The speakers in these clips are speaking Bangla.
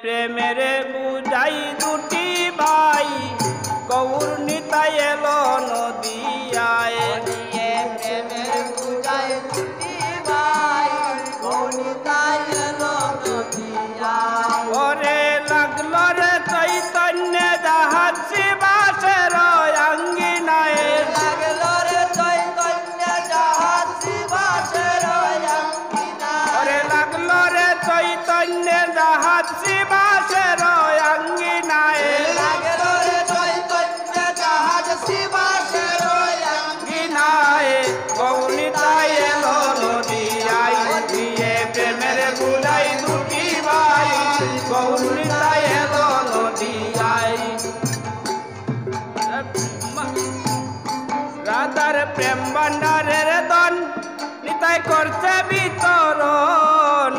প্রেমের বুঝাই দুটি ভাই গৌর নিতাই এলো নদিয়ায় প্রেমের বুঝাই দুটি ভাই গৌর নিতাই এলো নদিয়ায় ওরে লাগলো রে চৈতন্য জাহাজ শিবাসের অঙ্গিনায় লাগলো রে চৈতন্য জাহাজ শিবাসের অঙ্গিনায় ওরে লাগলো রে চৈতন্য জাহাজ শিবাসের অঙ্গিনায় লাগলো রে চৈতন্য জাহাজ শিবাসের অঙ্গিনায় গৌর নিতাই এলো নদিয়ায় দিয়ে প্রেমের বুঝাই দুটি ভাই গৌর নিতাই এলো নদিয়ায় রাধার প্রেম ভান্ডারের দন নিতাই করছে বিতরণ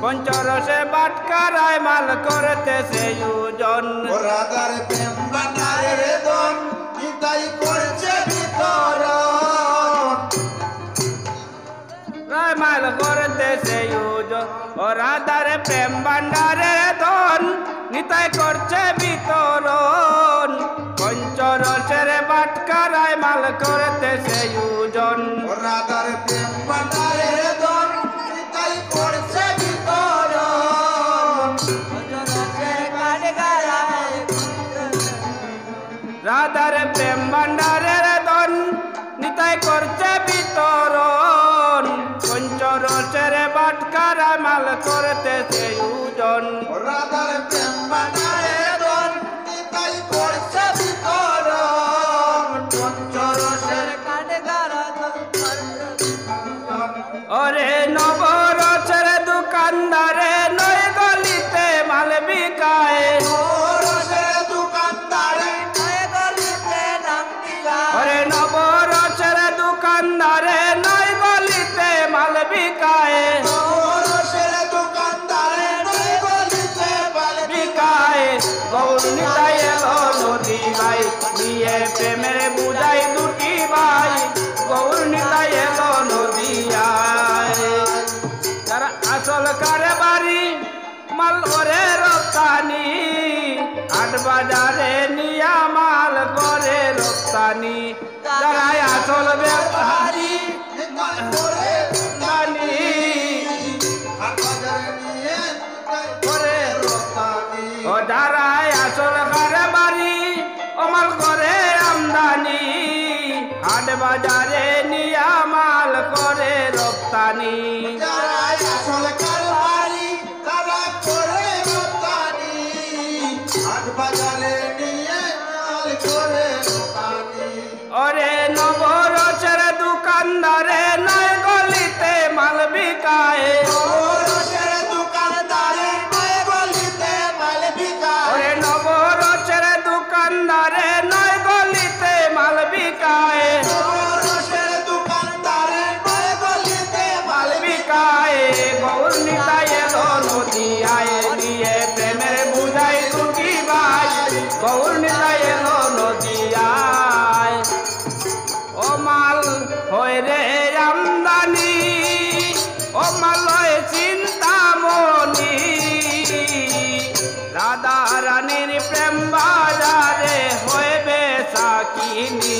পঞ্চরসে বাটকারায় মাল করতেছে ওজন রাধার প্রেম ভান্ডারের দন নিতাই করছে বিতরণ রায় মাল করতেছে ওজন ও রাধার প্রেম ভান্ডারের দন নিতাই করছে বিতরণ পঞ্চরসের বাটকারায় মাল করতেছে ওজন রাধার প্রেম ভান্ডারের দন নিতাই করছে বিতরণ রাধার প্রেম ভান্ডারের দন নিতাই করছে বিতরণ পঞ্চরসের বাটকারায় মাল করতেছে ওজন রাধার প্রেম ভান্ডারের দন নিতাই করছে বিতরণ পঞ্চরসের কাঠগারা ওরে নবরসের দোকানদারে নয় গলিতে মাল বিকায় ওরে নবরসের দোকানদারে নয় গলিতে মাল বিকায় বিকায় গৌর নিতাই এলো নদিয়ায় নিয়ে প্রেমের বুঝাই দুটি ভাই গৌর নিতাই এলো নদিয়ায় তারা আসল কারবারি মাল ওরে রপ্তানি হাট বাজারে নিয়া মাল করে রপ্তানি যারা আসল ব্যাপারী রপ্তানি করে ও যারা আসল কারবারি অমাল করে আমদানি হাট বাজারে নিয়া মাল করে রপ্তানি ওরে নবরসের দোকানদারে নয় গলিতে মাল বিকায় ওরে নবরসের দোকানদারে নয় গলিতে মাল বিকায় মাল বিকায় গৌর নিতাই এলো নদিয়ায় নিয়ে প্রেমের বুঝাই দুটি ভাই গৌর নিতাই এলো নদিয়ায় ও মাল হয় রে আমদানি ও মাল হয় চিন্তামণি রাধা রানীর প্রেম বাজারে হইবে সাকিনি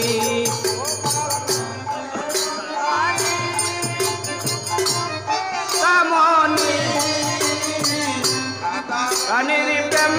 রানীর প্রেম